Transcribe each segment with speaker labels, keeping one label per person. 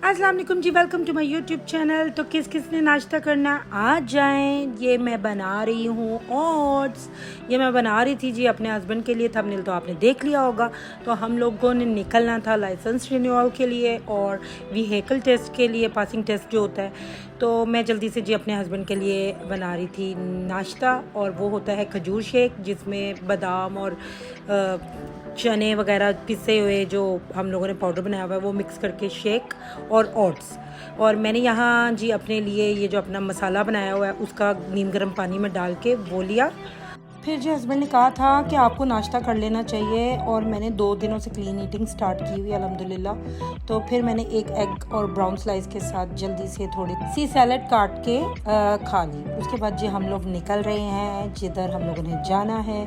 Speaker 1: अस्सलाम वालेकुम जी, welcome to my YouTube channel. तो किस किस ने नाश्ता करना है आ जाएं। ये मैं बना रही हूँ ओट्स। ये मैं बना रही थी जी अपने हस्बैंड के लिए, थंबनेल तो आपने देख लिया होगा। तो हम लोगों ने निकलना था लाइसेंस रिन्यूअल के लिए और व्हीकल टेस्ट के लिए, पासिंग टेस्ट जो होता है। तो मैं जल्दी से जी अपने हस्बैंड के लिए बना रही थी नाश्ता, और वो होता है खजूर शेक, जिसमें बादाम और चने वगैरह पिसे हुए जो हम लोगों ने पाउडर बनाया हुआ है वो मिक्स करके शेक और ओट्स। और मैंने यहाँ जी अपने लिए ये जो अपना मसाला बनाया हुआ है उसका नीम गर्म पानी में डाल के वो लिया। फिर जी हस्बैंड ने कहा था कि आपको नाश्ता कर लेना चाहिए, और मैंने 2 दिनों से क्लीन ईटिंग स्टार्ट की हुई अल्हम्दुलिल्लाह। तो फिर मैंने एक एग और ब्राउन स्लाइस के साथ जल्दी से थोड़ी सी सैलड काट के खा ली। उसके बाद जी हम लोग निकल रहे हैं जिधर हम लोगों ने जाना है।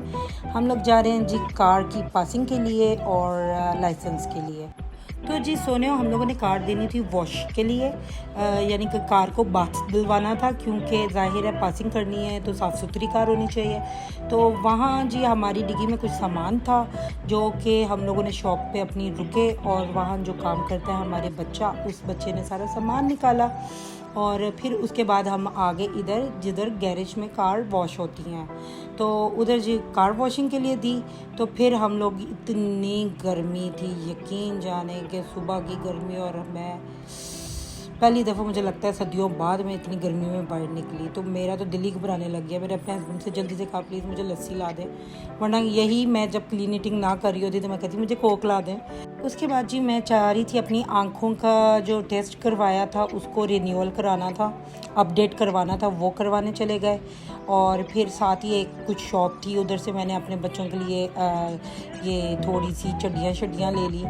Speaker 1: हम लोग जा रहे हैं जी कार की पासिंग के लिए और लाइसेंस के लिए। तो जी सोने हम लोगों ने कार देनी थी वॉश के लिए, यानी कि कार को बाथ दिलवाना था, क्योंकि जाहिर है पासिंग करनी है तो साफ़ सुथरी कार होनी चाहिए। तो वहाँ जी हमारी डिग्गी में कुछ सामान था जो कि हम लोगों ने शॉप पे अपनी रुके, और वहाँ जो काम करता है हमारे बच्चा, उस बच्चे ने सारा सामान निकाला। और फिर उसके बाद हम आगे इधर जिधर गैरेज में कार वॉश होती हैं, तो उधर जी कार वॉशिंग के लिए दी। तो फिर हम लोग, इतनी गर्मी थी, यकीन जाने कि सुबह की गर्मी, और मैं पहली दफ़ा मुझे लगता है सदियों बाद में इतनी गर्मी में बाहर निकली। तो मेरा तो दिल ही घबराने लग गया। मेरे अपने हस्बैंड से जल्दी से कहा प्लीज़ मुझे लस्सी ला दें, वरना यही मैं जब क्लीन ईटिंग ना कर रही होती तो मैं कहती मुझे कोक ला दें। उसके बाद जी मैं चाह रही थी अपनी आँखों का जो टेस्ट करवाया था उसको रिन्यूअल कराना था, अपडेट करवाना था, वो करवाने चले गए। और फिर साथ ही एक कुछ शॉप थी, उधर से मैंने अपने बच्चों के लिए ये थोड़ी सी चड्डियाँ ले ली,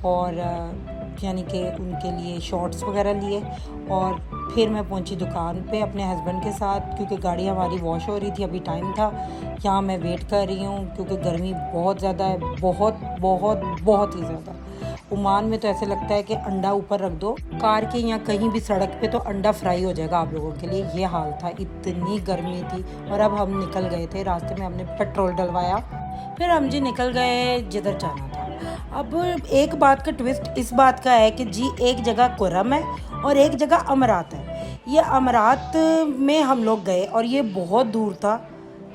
Speaker 1: और यानी कि उनके लिए शॉर्ट्स वगैरह लिए। और फिर मैं पहुंची दुकान पे अपने हस्बैंड के साथ, क्योंकि गाड़ी हमारी वॉश हो रही थी, अभी टाइम था। यहाँ मैं वेट कर रही हूँ क्योंकि गर्मी बहुत ज़्यादा है, बहुत बहुत बहुत ही ज़्यादा। ओमान में तो ऐसे लगता है कि अंडा ऊपर रख दो कार के या कहीं भी सड़क पे तो अंडा फ्राई हो जाएगा आप लोगों के लिए, ये हाल था, इतनी गर्मी थी। और अब हम निकल गए थे, रास्ते में हमने पेट्रोल डलवाया, फिर हम जी निकल गए जिधर जाना था। अब एक बात का ट्विस्ट इस बात का है कि जी एक जगह कुरम है और एक जगह अमरात है। ये अमरात में हम लोग गए और ये बहुत दूर था,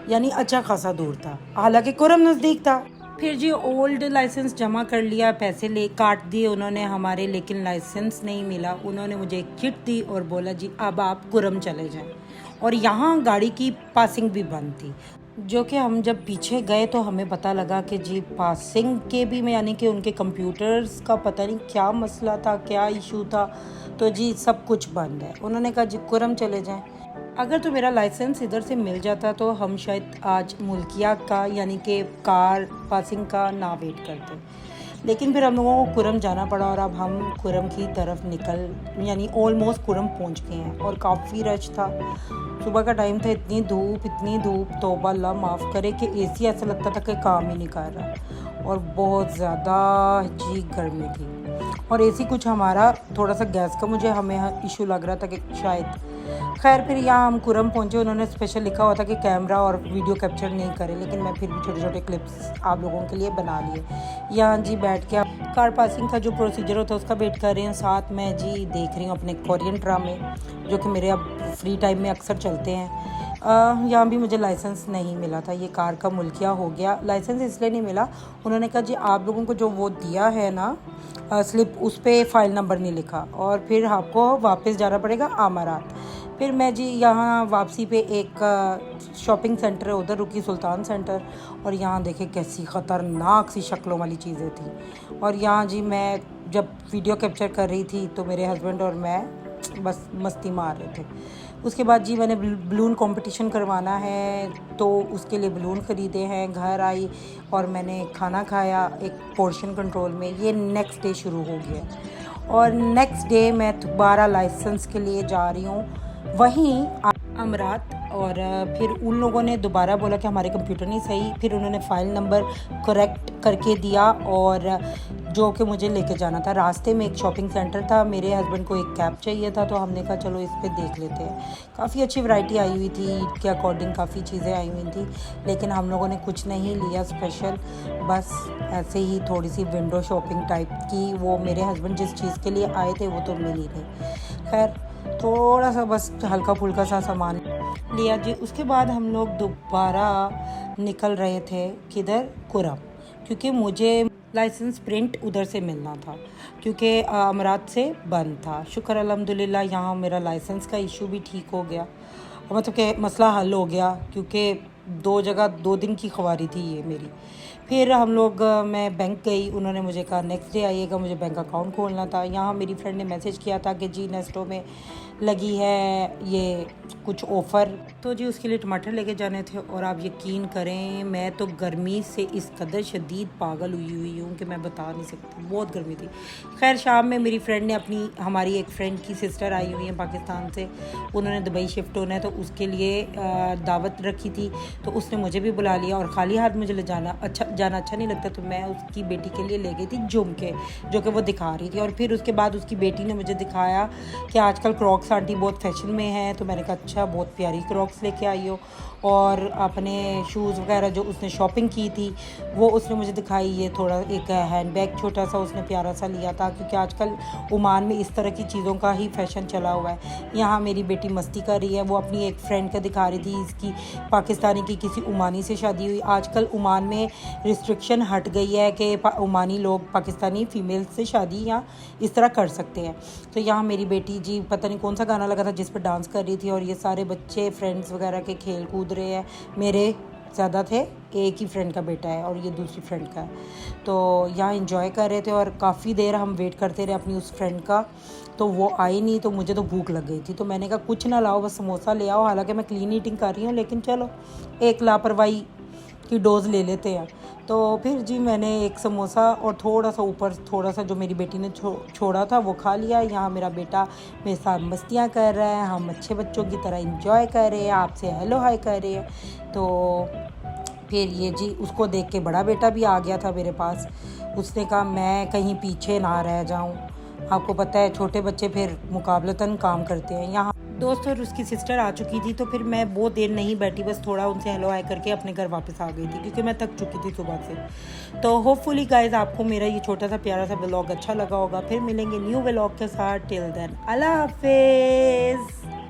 Speaker 1: यानी अच्छा खासा दूर था, हालांकि कुरम नज़दीक था। फिर जी ओल्ड लाइसेंस जमा कर लिया, पैसे ले काट दिए उन्होंने हमारे, लेकिन लाइसेंस नहीं मिला। उन्होंने मुझे एक किट दी और बोला जी अब आप कुरम चले जाएं, और यहाँ गाड़ी की पासिंग भी बंद थी। जो कि हम जब पीछे गए तो हमें पता लगा कि जी पासिंग के भी में, यानी कि उनके कंप्यूटर्स का पता नहीं क्या मसला था, क्या इशू था, तो जी सब कुछ बंद है। उन्होंने कहा जी कुरम चले जाएं। अगर तो मेरा लाइसेंस इधर से मिल जाता तो हम शायद आज मुल्किया का, यानी कि कार पासिंग का ना वेट करते, लेकिन फिर हम लोगों को कुरम जाना पड़ा। और अब हम कुरम की तरफ यानी ऑलमोस्ट कुरम पहुंच गए हैं, और काफ़ी रश था, सुबह का टाइम था, इतनी धूप, तौबा अल्लाह माफ़ करे कि एसी ऐसा लगता था कि काम ही नहीं कर रहा, और बहुत ज़्यादा जी गर्मी थी। और एसी कुछ हमारा थोड़ा सा गैस का मुझे हमें इशू लग रहा था कि शायद, खैर फिर यहाँ हम कुरम पहुँचे। उन्होंने स्पेशल लिखा हुआ था कि कैमरा और वीडियो कैप्चर नहीं करें, लेकिन मैं फिर भी छोटे छोटे क्लिप्स आप लोगों के लिए बना लिए। यहाँ जी बैठ के कार पासिंग का जो प्रोसीजर होता है उसका वेट कर रहे हैं, साथ में जी देख रही हूँ अपने कोरियन ड्रामे जो कि मेरे अब फ्री टाइम में अक्सर चलते हैं। यहाँ भी मुझे लाइसेंस नहीं मिला था, ये कार का मुल्किया हो गया। लाइसेंस इसलिए नहीं मिला, उन्होंने कहा जी आप लोगों को जो वो दिया है ना स्लिप, उस पर फ़ाइल नंबर नहीं लिखा, और फिर आपको वापस जाना पड़ेगा अमारात। फिर मैं जी यहाँ वापसी पे एक शॉपिंग सेंटर है उधर रुकी, सुल्तान सेंटर, और यहाँ देखे कैसी ख़तरनाक सी शक्लों वाली चीज़ें थी। और यहाँ जी मैं जब वीडियो कैप्चर कर रही थी तो मेरे हस्बैंड और मैं बस मस्ती मार रहे थे। उसके बाद जी मैंने बलून कंपटीशन करवाना है, तो उसके लिए बलून ख़रीदे हैं, घर आई और मैंने खाना खाया एक पोर्शन कंट्रोल में। ये नेक्स्ट डे शुरू हो गया, और नेक्स्ट डे मैं दोबारा लाइसेंस के लिए जा रही हूँ वहीं अमरात। और फिर उन लोगों ने दोबारा बोला कि हमारे कंप्यूटर नहीं सही, फिर उन्होंने फ़ाइल नंबर करेक्ट करके दिया और जो कि मुझे लेके जाना था। रास्ते में एक शॉपिंग सेंटर था, मेरे हस्बैंड को एक कैब चाहिए था, तो हमने कहा चलो इस पे देख लेते हैं। काफ़ी अच्छी वैरायटी आई हुई थी, ईद के अकॉर्डिंग काफ़ी चीज़ें आई हुई थी, लेकिन हम लोगों ने कुछ नहीं लिया स्पेशल, बस ऐसे ही थोड़ी सी विंडो शॉपिंग टाइप की। वो मेरे हस्बैंड जिस चीज़ के लिए आए थे वो तो मिल ही नहीं। खैर थोड़ा सा बस हल्का फुल्का सा सामान लिया जी। उसके बाद हम लोग दोबारा निकल रहे थे किधर, कुरम, क्योंकि मुझे लाइसेंस प्रिंट उधर से मिलना था, क्योंकि अमरात से बंद था। शुक्र अल्हम्दुलिल्लाह यहाँ मेरा लाइसेंस का इशू भी ठीक हो गया, मतलब कि मसला हल हो गया, क्योंकि 2 जगह 2 दिन की ख्वारी थी ये मेरी। फिर हम लोग मैं बैंक गई, उन्होंने मुझे कहा नेक्स्ट डे आइएगा, मुझे बैंक अकाउंट खोलना था। यहाँ मेरी फ्रेंड ने मैसेज किया था कि जी नेस्टो में लगी है ये कुछ ऑफ़र, तो जी उसके लिए टमाटर लेके जाने थे। और आप यकीन करें मैं तो गर्मी से इस कदर शदीद पागल हुई हूँ कि मैं बता नहीं सकती, बहुत गर्मी थी। खैर शाम में मेरी फ्रेंड ने हमारी एक फ्रेंड की सिस्टर आई हुई है पाकिस्तान से, उन्होंने दुबई शिफ्ट होना है, तो उसके लिए दावत रखी थी, तो उसने मुझे भी बुला लिया। और खाली हाथ मुझे ले जाना अच्छा नहीं लगता, तो मैं उसकी बेटी के लिए ले गई थी झुमके, जो कि वो दिखा रही थी। और फिर उसके बाद उसकी बेटी ने मुझे दिखाया कि आजकल क्रॉक्स आंटी बहुत फैशन में है, तो मैंने कहा अच्छा बहुत प्यारी क्रॉक्स लेके आई हो। और अपने शूज़ वगैरह जो उसने शॉपिंग की थी वो उसने मुझे दिखाई। ये थोड़ा एक हैंडबैग छोटा सा उसने प्यारा सा लिया था, क्योंकि आजकल ओमान में इस तरह की चीज़ों का ही फैशन चला हुआ है। यहाँ मेरी बेटी मस्ती कर रही है, वो अपनी एक फ्रेंड का दिखा रही थी, इसकी पाकिस्तानी की किसी ओमानी से शादी हुई। आजकल ओमान में रिस्ट्रिक्शन हट गई है कि ओमानी लोग पाकिस्तानी फ़ीमेल से शादी यहाँ इस तरह कर सकते हैं। तो यहाँ मेरी बेटी जी पता नहीं कौन सा गाना लगा था जिस पर डांस कर रही थी, और ये सारे बच्चे फ्रेंड्स वगैरह के खेल कूद रहे हैं। मेरे ज़्यादा थे, एक ही फ्रेंड का बेटा है और ये दूसरी फ्रेंड का है, तो यहाँ इंजॉय कर रहे थे। और काफ़ी देर हम वेट करते रहे अपनी उस फ्रेंड का, तो वो आई नहीं, तो मुझे तो भूख लग गई थी, तो मैंने कहा कुछ ना लाओ बस समोसा ले आओ। हालांकि मैं क्लीन ईटिंग कर रही हूँ, लेकिन चलो एक लापरवाही की डोज ले लेते हैं। तो फिर जी मैंने एक समोसा और थोड़ा सा ऊपर थोड़ा सा जो मेरी बेटी ने छोड़ा था वो खा लिया। यहाँ मेरा बेटा मेरे साथ मस्तियाँ कर रहा है, हम अच्छे बच्चों की तरह इंजॉय कर रहे हैं, आपसे हेलो हाय कर रहे हैं। तो फिर ये जी उसको देख के बड़ा बेटा भी आ गया था मेरे पास, उसने कहा मैं कहीं पीछे ना रह जाऊँ। आपको पता है छोटे बच्चे फिर मुकाबलतन काम करते हैं। यहाँ दोस्त और उसकी सिस्टर आ चुकी थी, तो फिर मैं बहुत देर नहीं बैठी, बस थोड़ा उनसे हेलो हाय करके अपने घर वापस आ गई थी, क्योंकि मैं थक चुकी थी सुबह से। तो होपफुली गाइज आपको मेरा ये छोटा सा प्यारा सा व्लॉग अच्छा लगा होगा। फिर मिलेंगे न्यू व्लॉग के साथ। टिल देन अल्लाह हाफिज़।